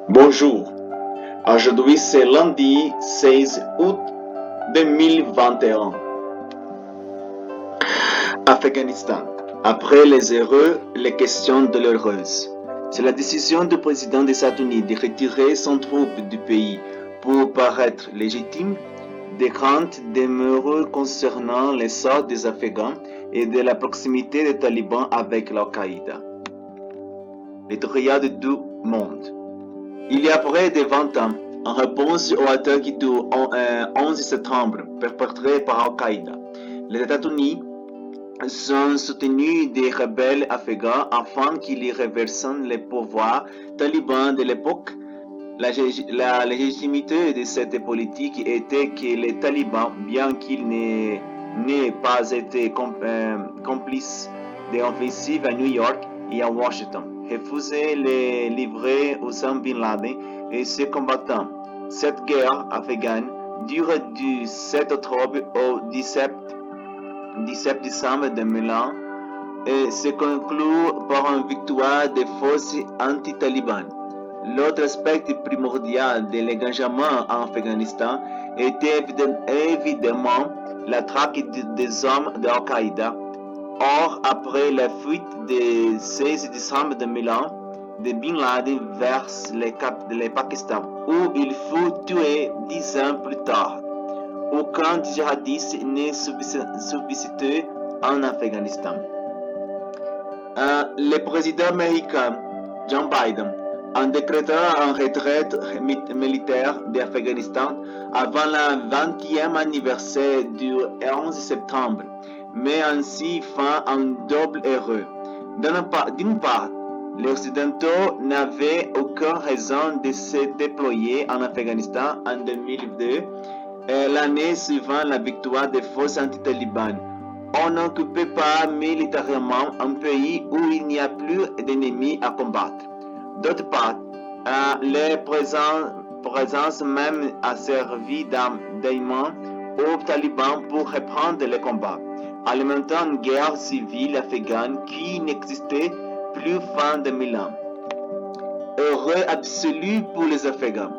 Bonjour, aujourd'hui c'est lundi 16 août 2021. Afghanistan. Après les erreurs, les questions douloureuses. C'est la décision du président des États-Unis de retirer son troupe du pays pour paraître légitime. Des craintes demeurent concernant les sorts des Afghans et de la proximité des talibans avec l'Al-Qaïda. L'éditorial du Monde. Il y a près de 20 ans, en réponse aux attaques du 11 septembre perpétrées par Al-Qaïda, les États-Unis sont soutenus des rebelles afghans afin qu'ils renversent les pouvoirs talibans de l'époque. La légitimité de cette politique était que les talibans, bien qu'ils n'aient pas été complices de l'offensive à New York et à Washington, refusaient les livrer Osama Bin Laden et ses combattants. Cette guerre afghane dure du 7 octobre au 17 décembre 2001 et se conclut par une victoire des forces anti-taliban. L'autre aspect primordial de l'engagement en Afghanistan était évidemment la traque des hommes de Al-Qaïda. Or, après la fuite du 16 décembre 2001 de Bin Laden vers le Pakistan, où il fut tué 10 ans plus tard, aucun djihadiste n'est subsisté en Afghanistan. Le président américain Joe Biden, en décrétant une retraite militaire d'Afghanistan avant le 20e anniversaire du 11 septembre, met ainsi fin à une double erreur. D'une part, les Occidentaux n'avaient aucune raison de se déployer en Afghanistan en 2002, l'année suivant la victoire des forces anti-taliban. On n'occupait pas militairement un pays où il n'y a plus d'ennemis à combattre. D'autre part, leur présence même a servi d'aimant aux talibans pour reprendre le combat, alimentant une guerre civile afghane qui n'existait plus fin 2001. Heureux absolu pour les Afghans.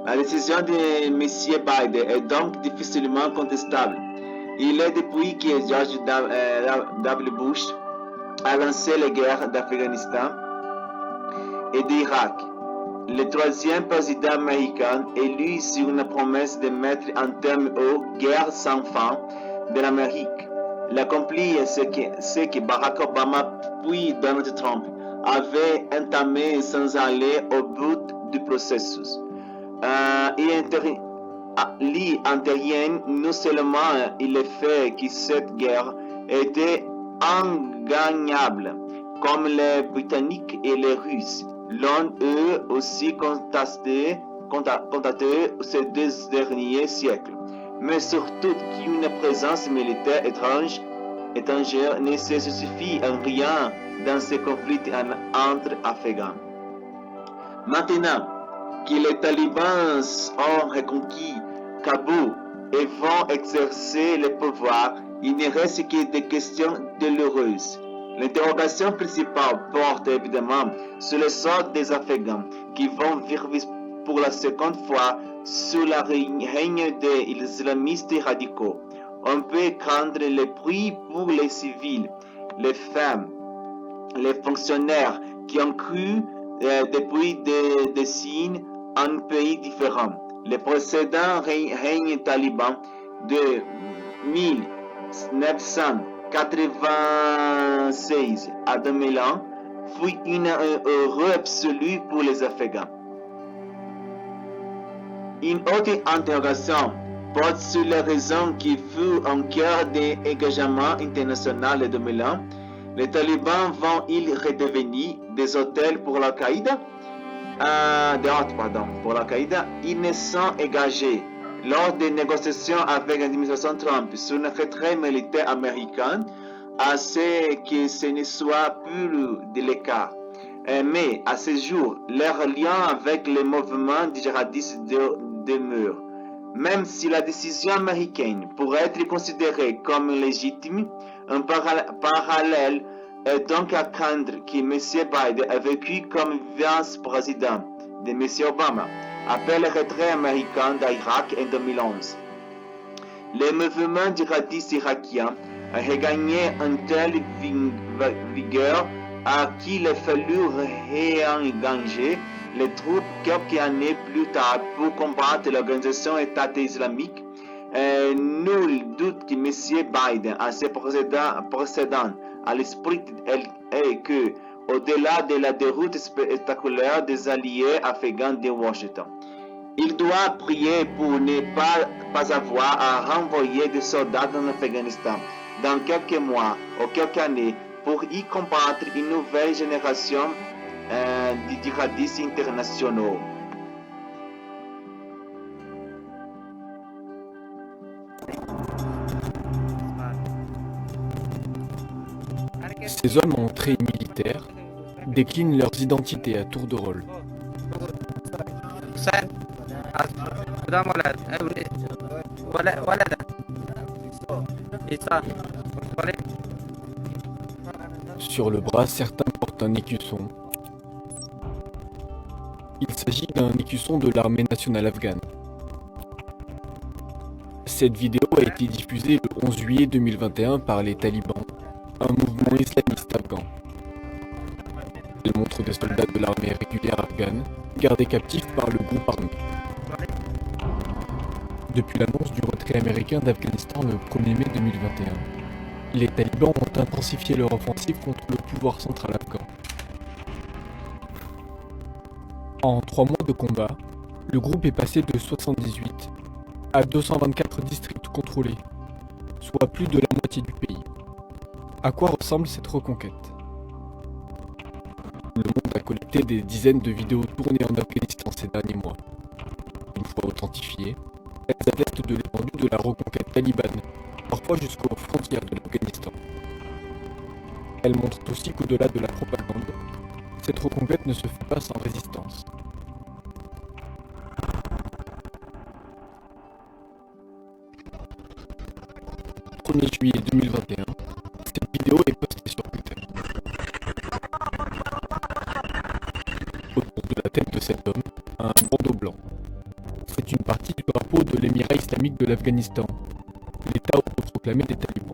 La décision de M. Biden est donc difficilement contestable. Il est depuis que George W. Bush a lancé la guerre d'Afghanistan et d'Irak, le troisième président américain élu sur une promesse de mettre un terme aux guerres sans fin de l'Amérique. L'accompli est ce que Barack Obama puis Donald Trump avaient entamé sans aller au bout du processus. Il intervient non seulement le fait que cette guerre était ingagnable, comme les Britanniques et les Russes l'ont eux aussi constaté ces 2 derniers siècles, mais surtout qu'une présence militaire étrangère ne se suffit en rien dans ces conflits entre Afghans. Maintenant que les talibans ont reconquis Kaboul et vont exercer le pouvoir, il ne reste que des questions douloureuses. L'interrogation principale porte évidemment sur le sort des Afghans qui vont vivre pour la seconde fois sous le règne des islamistes radicaux. On peut craindre le prix pour les civils, les femmes, les fonctionnaires qui ont cru depuis des décennies un pays différent. Le précédent règne taliban de 1996 à 2001 fut une horreur absolue pour les Afghans. Une autre interrogation porte sur la raison qui fut en cœur des engagements internationaux de 2001. Les talibans vont-ils redevenir des hôtels pour l'Al-Qaïda? Pour l'Al-Qaïda, ils ne sont engagés lors des négociations avec l'administration Trump sur une retraite militaire américaine à ce que ce ne soit plus le cas. Mais à ce jour, leur lien avec les mouvements djihadistes demeure. Même si la décision américaine pourrait être considérée comme légitime, un parallèle est donc à craindre que M. Biden a vécu comme vice-président de M. Obama après le retrait américain d'Irak en 2011. Le mouvement djihadiste irakien a regagné une telle vigueur qu'il a fallu réengager les troupes quelques années plus tard pour combattre l'organisation État islamique. Nul doute que M. Biden a ses précédents à l'esprit et que, au-delà de la déroute spectaculaire des alliés afghans de Washington, il doit prier pour ne pas avoir à renvoyer des soldats en Afghanistan dans quelques mois ou quelques années pour y combattre une nouvelle génération de djihadistes internationaux. Ces hommes en traits militaires déclinent leurs identités à tour de rôle. Sur le bras, certains portent un écusson. Il s'agit d'un écusson de l'armée nationale afghane. Cette vidéo a été diffusée le 11 juillet 2021 par les talibans, un mouvement islamiste afghan. Elle montre des soldats de l'armée régulière afghane, gardés captifs par le groupe armé. Depuis l'annonce du retrait américain d'Afghanistan le 1er mai 2021, les talibans ont intensifié leur offensive contre le pouvoir central afghan. En 3 mois de combat, le groupe est passé de 78 à 224 districts contrôlés, soit plus de la moitié du pays. À quoi ressemble cette reconquête? Le monde a collecté des dizaines de vidéos tournées en Afghanistan ces derniers mois. Une fois authentifiées, elles attestent de l'étendue de la reconquête talibane, parfois jusqu'aux frontières de l'Afghanistan. Elles montrent aussi qu'au-delà de la propagande, cette reconquête ne se fait pas sans résistance. Le 1er juillet 2021, cette vidéo est postée sur Twitter. Autour de la tête de cet homme, un bandeau blanc. C'est une partie du drapeau de l'émirat islamique de l'Afghanistan, l'État autoproclamé des talibans.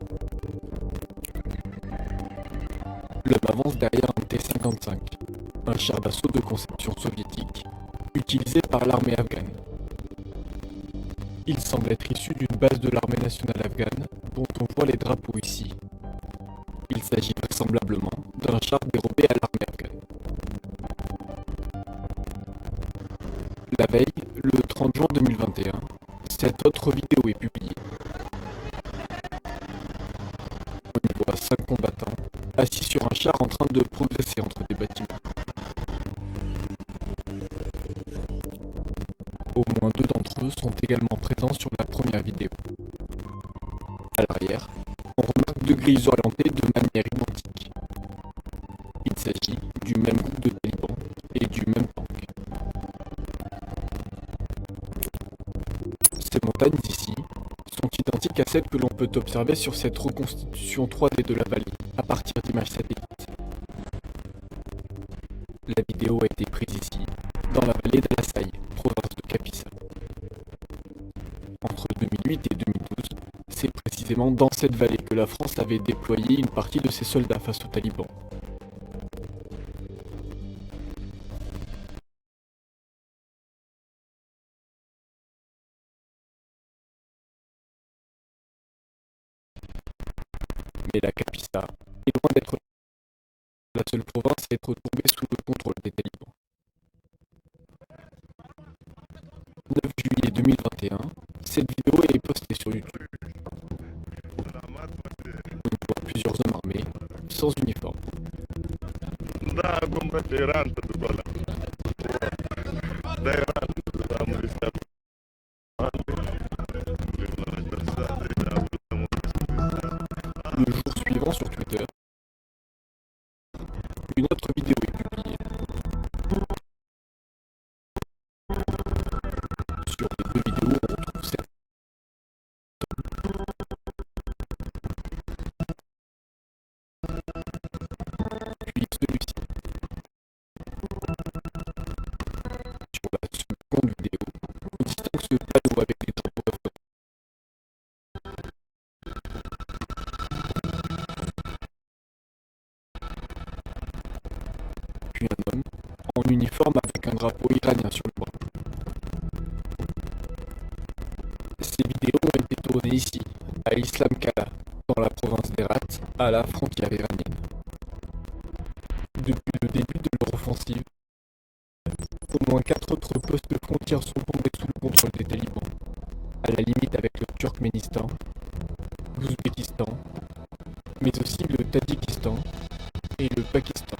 L'homme avance derrière un T-55, un char d'assaut de conception soviétique, utilisé par l'armée afghane. Il semble être issu d'une base de l'armée nationale afghane, dont on voit les drapeaux ici. Il s'agit vraisemblablement d'un char dérobé à l'armée afghane. La veille, le 30 juin 2021, cette autre vidéo est publiée. On y voit 5 combattants, assis sur un char en train de progresser entre des bâtiments. Au moins 2 d'entre eux sont également présents sur la première vidéo. À l'arrière, on remarque 2 grilles orientées de manière identique. Il s'agit du même groupe de talibans et du même tank. Ces montagnes ici sont identiques à celles que l'on peut observer sur cette reconstitution 3D de la vallée à partir d'images satellites. La vidéo a été prise ici, dans la vallée d'Al-Assaï, province de Kapisa. Entre 2008 et 2012, c'est précisément dans cette vallée que la France avait déployé une partie de ses soldats face aux talibans. Mais la Kapisa est loin d'être la seule province à être tombée sous le contrôle des talibans. 9 juillet 2021, cette vidéo est postée sur YouTube. On voit plusieurs hommes armés, sans uniforme. Le jour suivant sur Twitter, une autre vidéo est publiée. Sur les 2 vidéos, on retrouve certains puis celui-ci. panneaux avec des drapeaux afghanes. Puis un homme, en uniforme avec un drapeau iranien sur le bras. Ces vidéos ont été tournées ici, à Islam Kala, dans la province d'Herat, à la frontière iranienne. Depuis le début de leur offensive, au moins 4 autres postes frontières sont tombés sous le contrôle des talibans, à la limite avec le Turkménistan, l'Ouzbékistan, mais aussi le Tadjikistan et le Pakistan.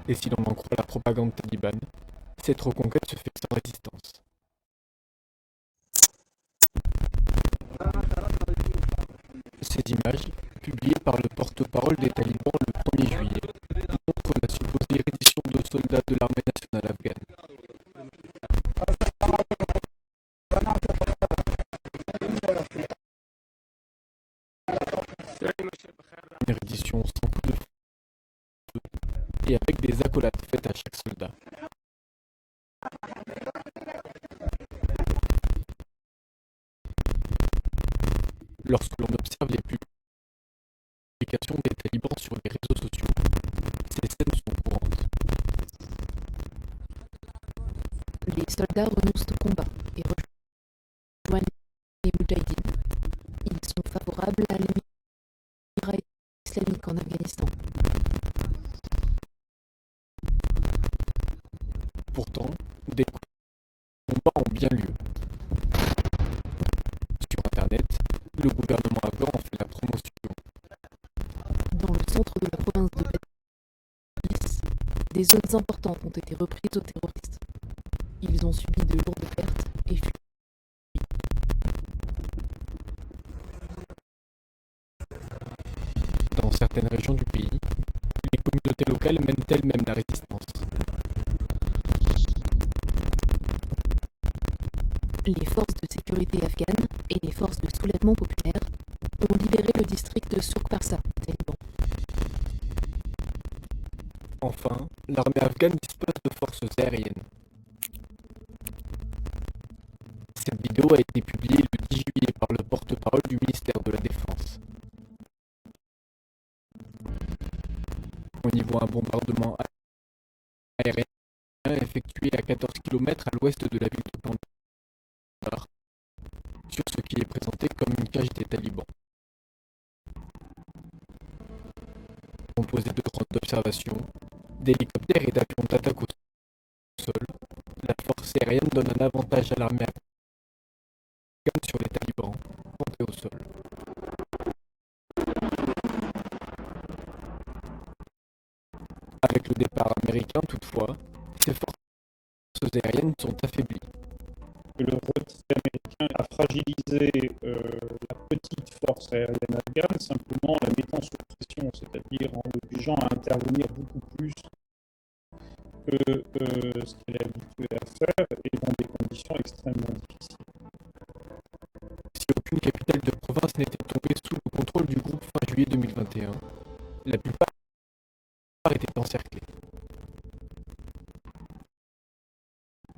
Et si l'on en croit la propagande talibane, cette reconquête se fait sans résistance. Ces images, publiées par le porte-parole des talibans le 1er juillet, montrent la supposée reddition de soldats de l'armée nationale afghane. Une reddition sans coup de feu et avec des accolades faites à chaque soldat. Lorsque l'on observe les publications des talibans sur les réseaux sociaux, ces scènes sont courantes. Les soldats renoncent au combat et rejoignent les Moudjahidines. Ils sont favorables à l'émirat islamique en Afghanistan. Pourtant, des combats ont bien lieu. Sur Internet, le gouvernement afghan en fait la promotion. Dans le centre de la province de Badghis, des zones importantes ont été reprises aux terroristes. Ils ont subi de lourdes pertes et fui. Dans certaines régions du pays, les communautés locales mènent elles-mêmes la résistance. Les forces de sécurité afghanes et les forces de soulèvement populaire ont libéré le district de Soukh-Parsa, taliban. Enfin, l'armée afghane dispose de forces aériennes. Cette vidéo a été publiée le 10 juillet par le porte-parole du ministère de la Défense. On y voit un bombardement aérien effectué à 14 km à l'ouest de la ville de Kandahar, sur ce qui est présenté comme une cage des talibans. Composé de drones d'observation, d'hélicoptères et d'avions d'attaque au sol, la force aérienne donne un avantage à l'armée afghane sur les talibans, montés au sol. Avec le départ américain, toutefois, ces forces aériennes sont affaiblies. Le retrait américain a fragilisé la petite force aérienne afghane, simplement en la mettant sous pression, c'est-à-dire en l'obligeant à intervenir beaucoup plus que ce qu'elle est habituée à faire et dans des conditions extrêmement difficiles. Si aucune capitale de province n'était tombée sous le contrôle du groupe fin juillet 2021, la plupart étaient encerclées.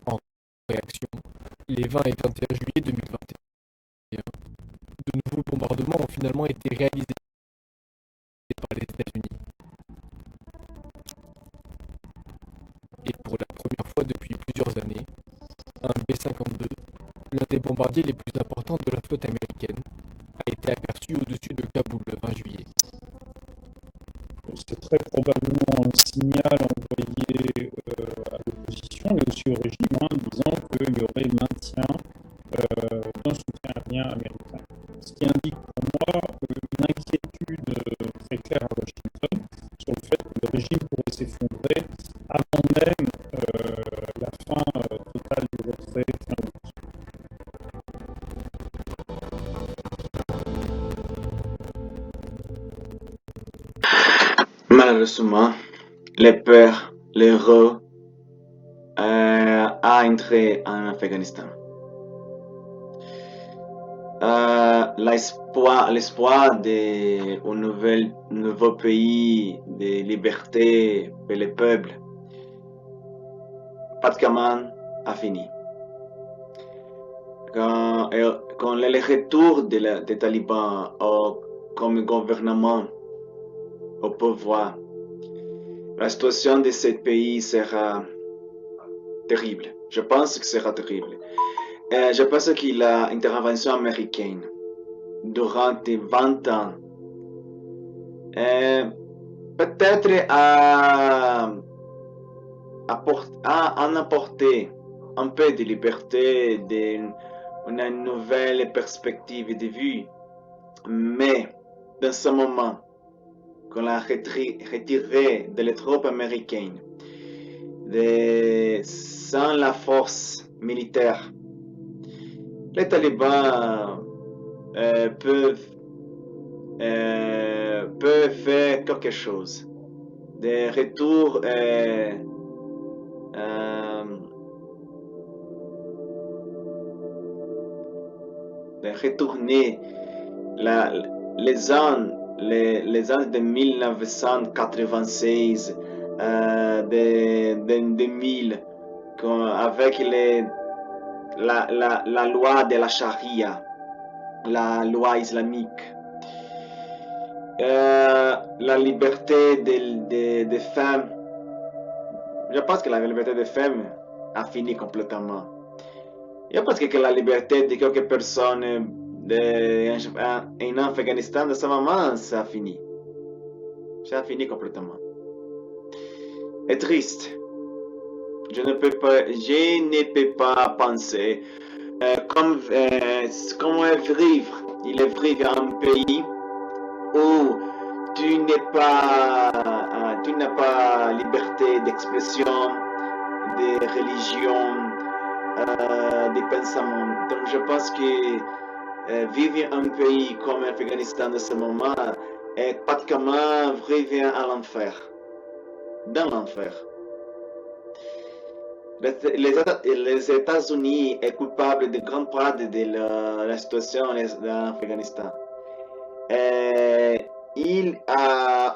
En réaction, les 20 et 21 juillet 2021, de nouveaux bombardements ont finalement été réalisés par les États-Unis. Et pour la première fois depuis plusieurs années, un B-52, l'un des bombardiers les plus importants de la flotte américaine, a été aperçu au-dessus de Kaboul le 20 juillet. C'est très probablement un signal envoyé à l'opposition, mais aussi au régime, disant qu'il y aurait maintien d'un soutien aérien américain. Ce qui indique pour moi une inquiétude très claire à Washington sur le fait que le régime pourrait s'effondrer avant même la fin totale du retrait fin août. Malheureusement, les peurs, l'heureux à entrer en Afghanistan. L'espoir d'un nouveau pays de liberté pour le peuple pratiquement a fini. quand le retour des talibans comme gouvernement au pouvoir, la situation de ce pays sera terrible. Je pense que sera terrible. Je pense que l'intervention américaine durant 20 ans peut-être a apporté un peu de liberté, une nouvelle perspective de vue. Mais dans ce moment, qu'on a retiré de les troupes américaines, sans la force militaire, les talibans peuvent faire quelque chose. De retour de retourner les années de 1996, de 2000, avec la loi de la charia, la loi islamique, la liberté des femmes. Je pense que la liberté des femmes a fini complètement. Je pense que la liberté de quelques personnes en Afghanistan de ce moment, ça a fini. Ça a fini complètement. C'est triste. Je ne peux pas penser comment vivre. Il est vivre en un pays où tu n'as pas liberté d'expression, de religion, de pensement. Donc je pense que vivre un pays comme l'Afghanistan de ce moment est pratiquement vivre à l'enfer. Dans l'enfer. Les États-Unis sont coupables de grande part de la situation en Afghanistan. Ils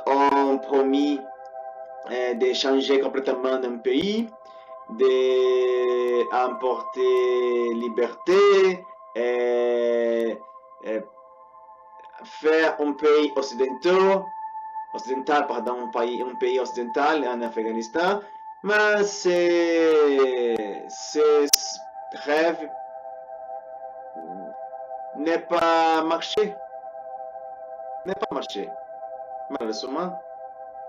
ont promis de changer complètement d'un pays, d'emporter liberté, faire un pays occidental, un pays occidental en Afghanistan, mais ces rêves n'est pas marché. Malheureusement,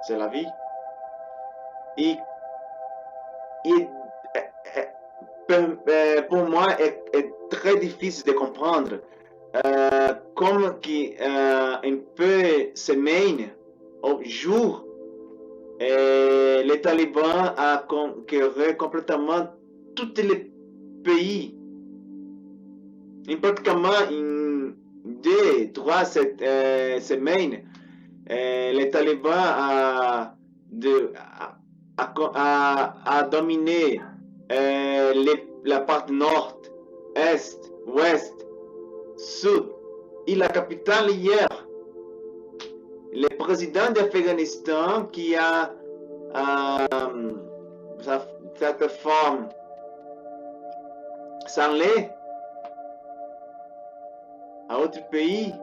c'est la vie. Et pour moi, est très difficile de comprendre comment un peu semaine au jour, les talibans ont conquis complètement tous les pays. Pratiquement 2-3 semaines, les talibans a dominé la partie nord, est, ouest, sud. Et la capitale hier, le président d'Afghanistan qui a cette forme sans lait à autre pays,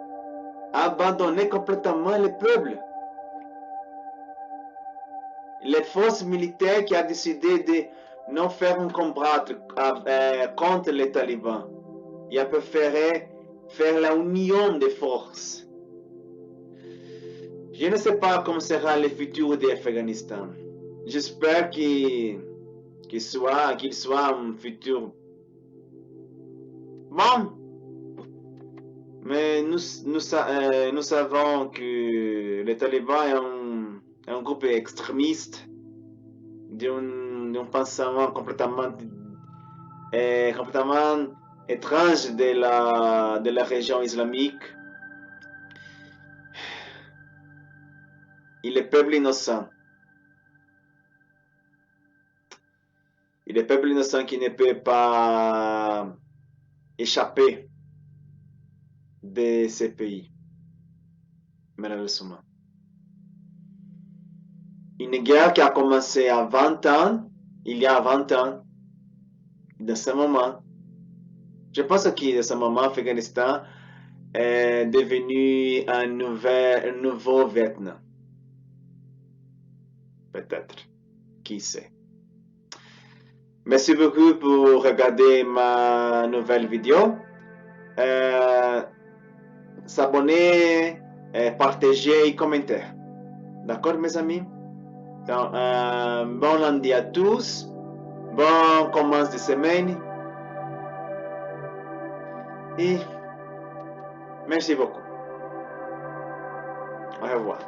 a abandonné complètement le peuple. Les forces militaires qui ont décidé de non faire un combat contre les talibans. Il a préféré faire la union des forces. Je ne sais pas comment sera le futur de l'Afghanistan. J'espère qu'il soit un futur bon. Mais nous savons que les talibans est un groupe extrémiste d'un pensement complètement étrange de la région islamique. Et le peuple innocent. Et le peuple innocent qui ne peut pas échapper de ces pays, malheureusement. Une guerre qui a commencé à 20 ans, il y a 20 ans, dans ce moment, Je pense qu'à ce moment, Afghanistan est devenu un nouveau Vietnam. Peut-être. Qui sait. Merci beaucoup pour regarder ma nouvelle vidéo. S'abonner, partager et commenter. D'accord, mes amis? Donc, bon lundi à tous. Bon commence de semaine. Et merci beaucoup. Au revoir.